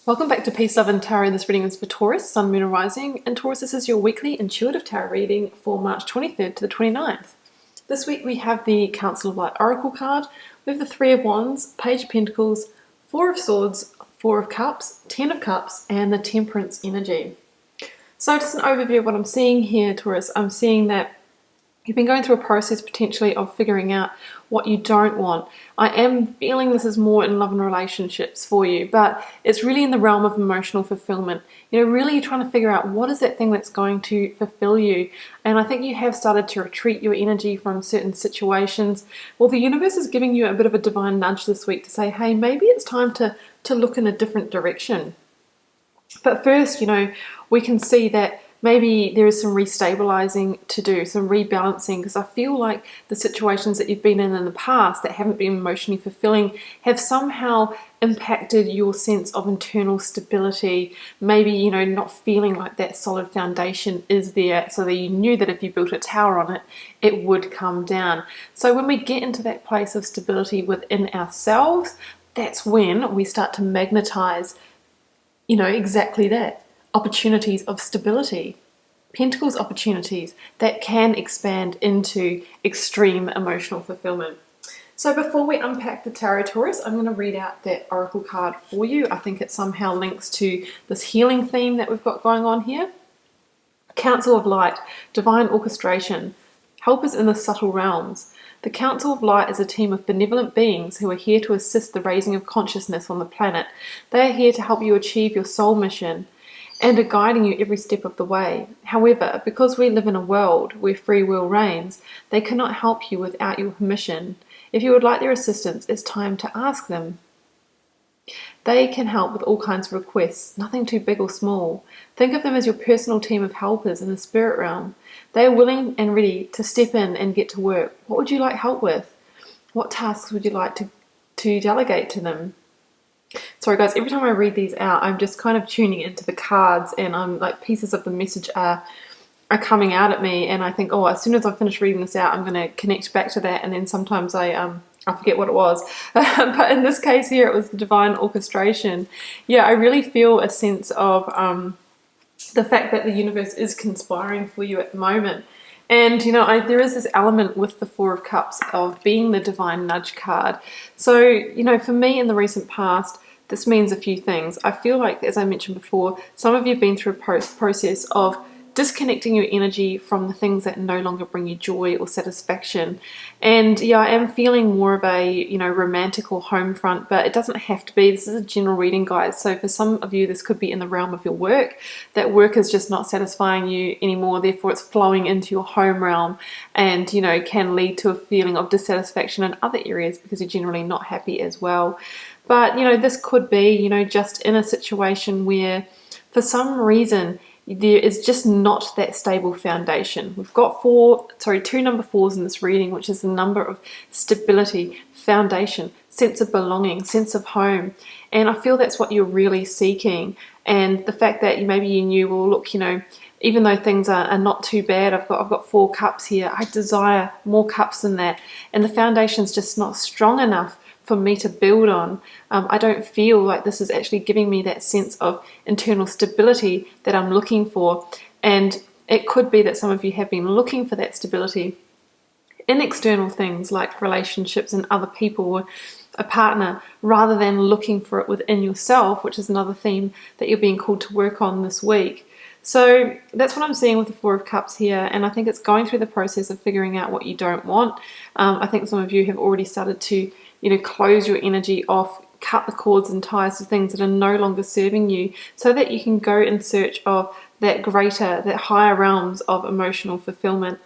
Welcome back to Peace, Love and Tarot. This reading is for Taurus, Sun, Moon and Rising. And Taurus, this is your weekly intuitive tarot reading for March 23rd to the 29th. This week we have the Council of Light Oracle card. We have the Three of Wands, Page of Pentacles, Four of Swords, Four of Cups, Ten of Cups, and the Temperance energy. So just an overview of what I'm seeing here, Taurus. I'm seeing that you've been going through a process potentially of figuring out what you don't want. I am feeling this is more in love and relationships for you, but it's really in the realm of emotional fulfillment. Really you're trying to figure out what is that thing that's going to fulfill you. And I think you have started to retreat your energy from certain situations. Well, the universe is giving you a bit of a divine nudge this week to say, hey, maybe it's time to look in a different direction. But first, we can see that maybe there is some restabilizing to do, some rebalancing, because I feel like the situations that you've been in the past that haven't been emotionally fulfilling have somehow impacted your sense of internal stability. Maybe, not feeling like that solid foundation is there, so that you knew that if you built a tower on it, it would come down. So when we get into that place of stability within ourselves, that's when we start to magnetize exactly that. Opportunities of stability. Pentacles opportunities that can expand into extreme emotional fulfillment. So before we unpack the Tarot, Taurus, I'm going to read out that Oracle card for you. I think it somehow links to this healing theme that we've got going on here. Council of Light, Divine Orchestration, Helpers in the Subtle Realms. The Council of Light is a team of benevolent beings who are here to assist the raising of consciousness on the planet. They are here to help you achieve your soul mission and are guiding you every step of the way. However, because we live in a world where free will reigns, they cannot help you without your permission. If you would like their assistance, it's time to ask them. They can help with all kinds of requests, nothing too big or small. Think of them as your personal team of helpers in the spirit realm. They are willing and ready to step in and get to work. What would you like help with? What tasks would you like to delegate to them? Sorry guys, every time I read these out, I'm just kind of tuning into the cards, and I'm like, pieces of the message are coming out at me, and I think, oh, as soon as I finish reading this out, I'm going to connect back to that, and then sometimes I forget what it was. But in this case here, it was the Divine Orchestration. Yeah, I really feel a sense of the fact that the universe is conspiring for you at the moment. And, there is this element with the Four of Cups of being the Divine Nudge card. So, for me in the recent past, this means a few things. I feel like, as I mentioned before, some of you have been through a process of disconnecting your energy from the things that no longer bring you joy or satisfaction. And yeah, I am feeling more of a, romantic or home front, but it doesn't have to be. This is a general reading, guys. So for some of you, this could be in the realm of your work. That work is just not satisfying you anymore. Therefore, it's flowing into your home realm and, can lead to a feeling of dissatisfaction in other areas because you're generally not happy as well. But, this could be, just in a situation where for some reason there is just not that stable foundation. We've got two number fours in this reading, which is the number of stability, foundation, sense of belonging, sense of home. And I feel that's what you're really seeking. And the fact that maybe you knew, well, look, even though things are not too bad, I've got 4 cups here. I desire more cups than that. And the foundation's just not strong enough for me to build on. I don't feel like this is actually giving me that sense of internal stability that I'm looking for. And it could be that some of you have been looking for that stability in external things like relationships and other people or a partner, rather than looking for it within yourself, which is another theme that you're being called to work on this week. So that's what I'm seeing with the Four of Cups here, and I think it's going through the process of figuring out what you don't want. I think some of you have already started to close your energy off, cut the cords and ties to things that are no longer serving you, so that you can go in search of that higher realms of emotional fulfillment.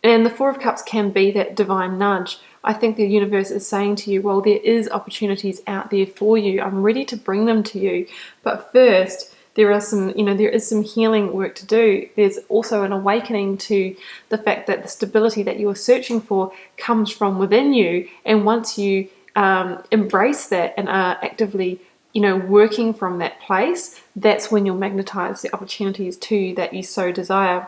And the Four of Cups can be that divine nudge. I think the universe is saying to you, well, there is opportunities out there for you. I'm ready to bring them to you. But first, there is some healing work to do. There's also an awakening to the fact that the stability that you are searching for comes from within you. And once you embrace that and are actively, working from that place, that's when you'll magnetize the opportunities to you that you so desire.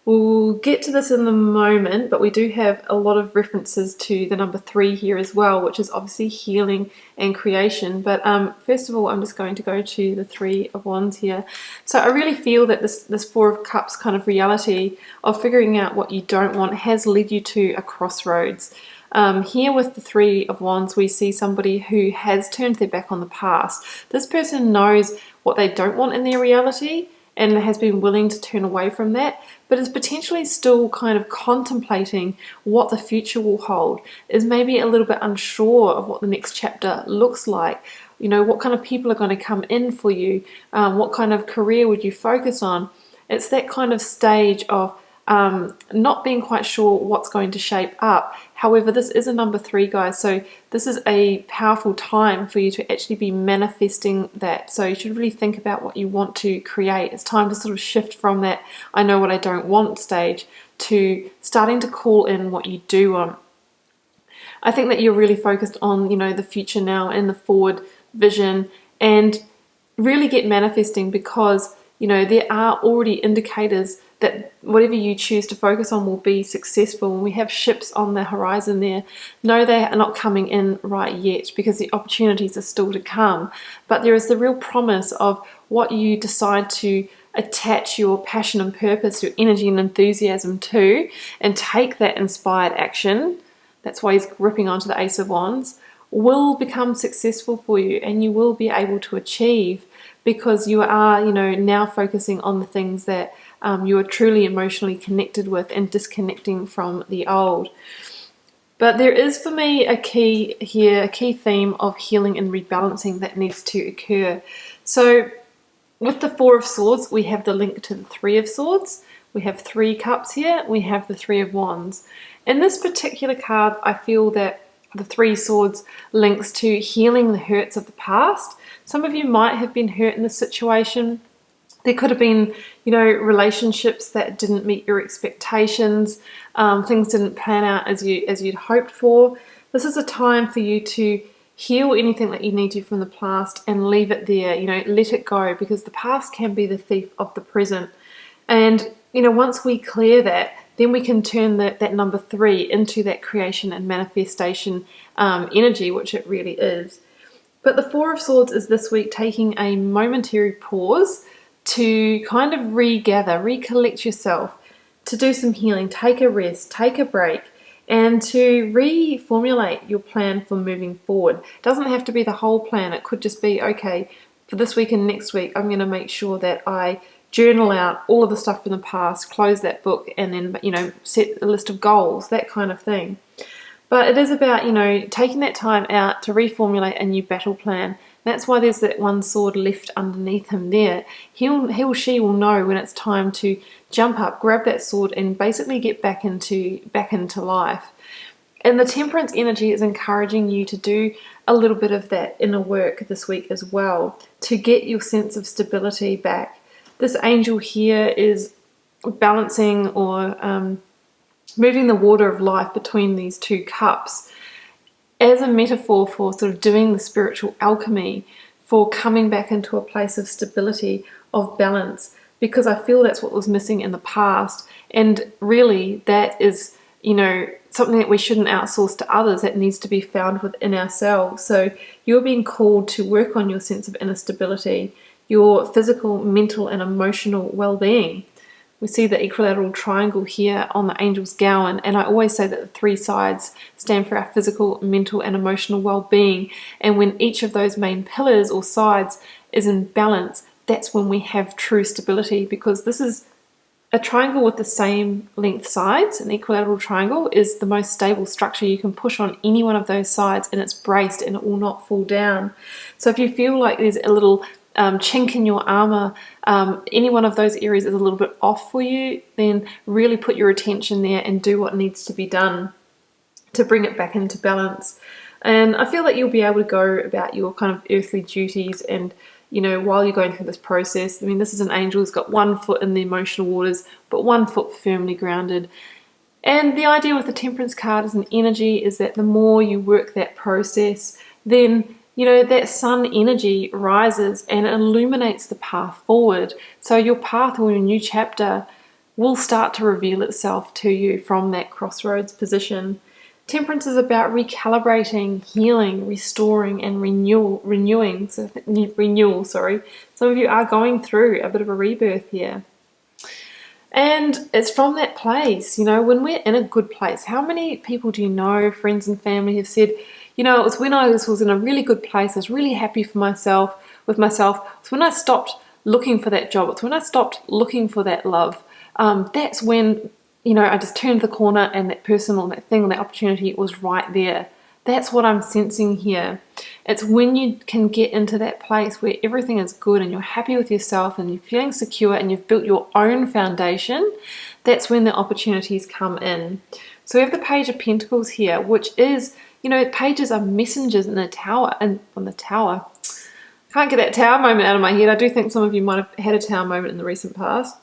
We'll get to this in a moment, but we do have a lot of references to the number 3 here as well, which is obviously healing and creation. But first of all, I'm just going to go to the 3 of Wands here. So I really feel that this 4 of Cups kind of reality of figuring out what you don't want has led you to a crossroads. Here with the 3 of Wands, we see somebody who has turned their back on the past. This person knows what they don't want in their reality and has been willing to turn away from that, but is potentially still kind of contemplating what the future will hold, is maybe a little bit unsure of what the next chapter looks like. You know, what kind of people are going to come in for you? What kind of career would you focus on? It's that kind of stage of not being quite sure what's going to shape up. However, this is a number 3, guys, so this is a powerful time for you to actually be manifesting that. So you should really think about what you want to create. It's time to sort of shift from that I know what I don't want stage to starting to call in what you do want. I think that you're really focused on, you know, the future now and the forward vision, and really get manifesting, because, you know, there are already indicators that whatever you choose to focus on will be successful. When we have ships on the horizon there, no, they are not coming in right yet because the opportunities are still to come. But there is the real promise of what you decide to attach your passion and purpose, your energy and enthusiasm to, and take that inspired action. That's why he's gripping onto the Ace of Wands, will become successful for you, and you will be able to achieve, because you are, you know, now focusing on the things that you are truly emotionally connected with and disconnecting from the old. But there is, for me, a key here, a key theme of healing and rebalancing that needs to occur. So with the 4 of Swords, we have the link to the 3 of Swords. We have 3 cups here. We have the 3 of Wands. In this particular card, I feel that the 3 swords links to healing the hurts of the past. Some of you might have been hurt in this situation. There could have been, you know, relationships that didn't meet your expectations. Things didn't plan out as you'd hoped for. This is a time for you to heal anything that you need to from the past and leave it there. You know, let it go, because the past can be the thief of the present. And, you know, once we clear that, then we can turn that number 3 into that creation and manifestation energy, which it really is. But the 4 of Swords is this week taking a momentary pause to kind of regather, recollect yourself, to do some healing, take a rest, take a break, and to reformulate your plan for moving forward. It doesn't have to be the whole plan. It could just be, okay, for this week and next week, I'm going to make sure that I journal out all of the stuff from the past, close that book, and then, you know, set a list of goals, that kind of thing. But it is about, you know, taking that time out to reformulate a new battle plan. That's why there's that one sword left underneath him there. He or she will know when it's time to jump up, grab that sword, and basically get back into life. And the Temperance energy is encouraging you to do a little bit of that inner work this week as well, to get your sense of stability back. This angel here is balancing or moving the water of life between these 2 cups as a metaphor for sort of doing the spiritual alchemy, for coming back into a place of stability, of balance, because I feel that's what was missing in the past. And really that is, you know, something that we shouldn't outsource to others. That needs to be found within ourselves. So you're being called to work on your sense of inner stability, your physical, mental and emotional well-being. We see the equilateral triangle here on the angel's gown, and I always say that the 3 sides stand for our physical, mental and emotional well-being, and when each of those main pillars or sides is in balance, that's when we have true stability, because this is a triangle with the same length sides. An equilateral triangle is the most stable structure. You can push on any one of those sides and it's braced and it will not fall down. So if you feel like there's a little chink in your armor, any one of those areas is a little bit off for you, then really put your attention there and do what needs to be done to bring it back into balance. And I feel that you'll be able to go about your kind of earthly duties, and, you know, while you're going through this process, I mean, this is an angel who's got 1 foot in the emotional waters, but 1 foot firmly grounded. And the idea with the Temperance card as an energy is that the more you work that process, then, you know, that sun energy rises and illuminates the path forward. So your path or your new chapter will start to reveal itself to you from that crossroads position. Temperance is about recalibrating, healing, restoring, and renewing. Sorry. Some of you are going through a bit of a rebirth here. And it's from that place, when we're in a good place. How many people do you know, friends and family, have said, it was when I was in a really good place, I was really happy with myself. It's when I stopped looking for that job. It's when I stopped looking for that love. That's when, I just turned the corner and that person or that thing or that opportunity was right there. That's what I'm sensing here. It's when you can get into that place where everything is good and you're happy with yourself and you're feeling secure and you've built your own foundation, that's when the opportunities come in. So we have the Page of Pentacles here, which is, pages are messengers in the tower, and on the tower. Can't get that tower moment out of my head. I do think some of you might have had a tower moment in the recent past.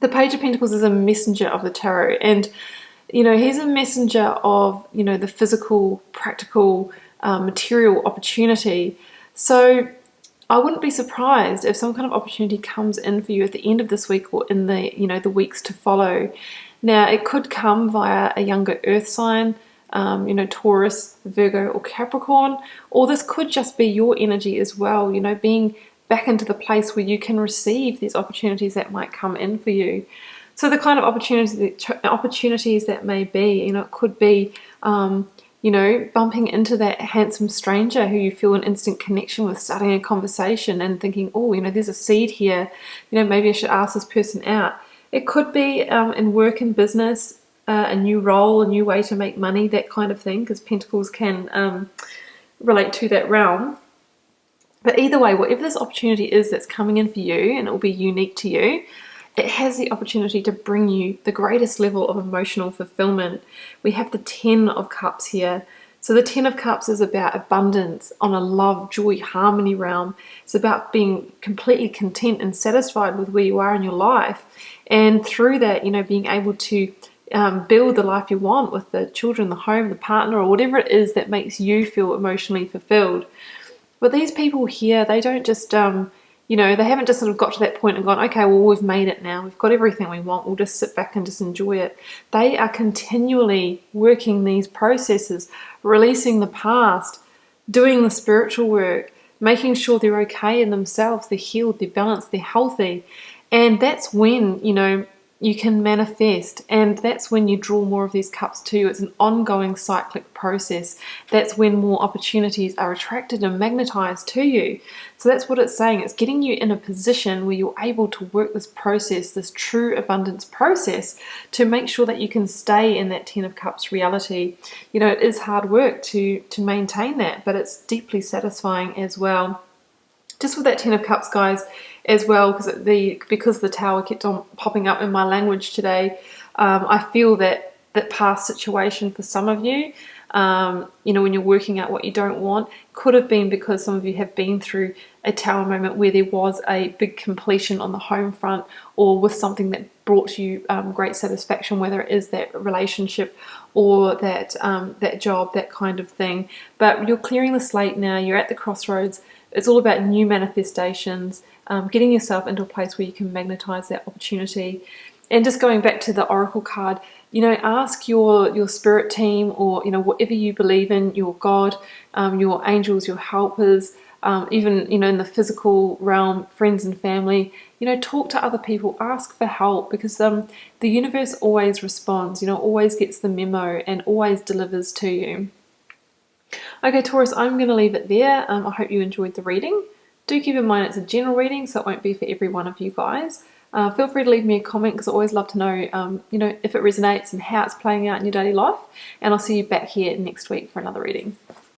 The Page of Pentacles is a messenger of the tarot, and he's a messenger of, the physical, practical, material opportunity. So I wouldn't be surprised if some kind of opportunity comes in for you at the end of this week or in the, the weeks to follow. Now, it could come via a younger earth sign, Taurus, Virgo, or Capricorn, or this could just be your energy as well, being back into the place where you can receive these opportunities that might come in for you. So the kind of opportunities that may be, it could be, bumping into that handsome stranger who you feel an instant connection with, starting a conversation and thinking, oh, there's a seed here, maybe I should ask this person out. It could be in work and business, a new role, a new way to make money, that kind of thing, because Pentacles can relate to that realm. But either way, whatever this opportunity is that's coming in for you, and it will be unique to you, it has the opportunity to bring you the greatest level of emotional fulfillment. We have the 10 of Cups here. So the 10 of Cups is about abundance on a love, joy, harmony realm. It's about being completely content and satisfied with where you are in your life. And through that, being able to build the life you want with the children, the home, the partner, or whatever it is that makes you feel emotionally fulfilled. But these people here, they don't just, they haven't just sort of got to that point and gone, okay, well, we've made it now. We've got everything we want. We'll just sit back and just enjoy it. They are continually working these processes, releasing the past, doing the spiritual work, making sure they're okay in themselves, they're healed, they're balanced, they're healthy. And that's when, you can manifest, and that's when you draw more of these cups to you. It's an ongoing cyclic process. That's when more opportunities are attracted and magnetized to you. So that's what it's saying. It's getting you in a position where you're able to work this process, this true abundance process, to make sure that you can stay in that 10 of Cups reality. It is hard work to maintain that, but it's deeply satisfying as well. Just with that 10 of Cups, guys, as well, because the tower kept on popping up in my language today, I feel that past situation for some of you, when you're working out what you don't want, could have been because some of you have been through a tower moment where there was a big completion on the home front, or with something that brought you great satisfaction, whether it is that relationship or that job, that kind of thing. But you're clearing the slate now. You're at the crossroads. It's all about new manifestations, getting yourself into a place where you can magnetize that opportunity. And just going back to the Oracle card, ask your spirit team, or whatever you believe in, your God, your angels, your helpers, even in the physical realm, friends and family. Talk to other people, ask for help, because the universe always responds. Always gets the memo and always delivers to you. Okay, Taurus, I'm going to leave it there. I hope you enjoyed the reading. Do keep in mind it's a general reading, so it won't be for every one of you guys. Feel free to leave me a comment, because I always love to know, if it resonates and how it's playing out in your daily life. And I'll see you back here next week for another reading.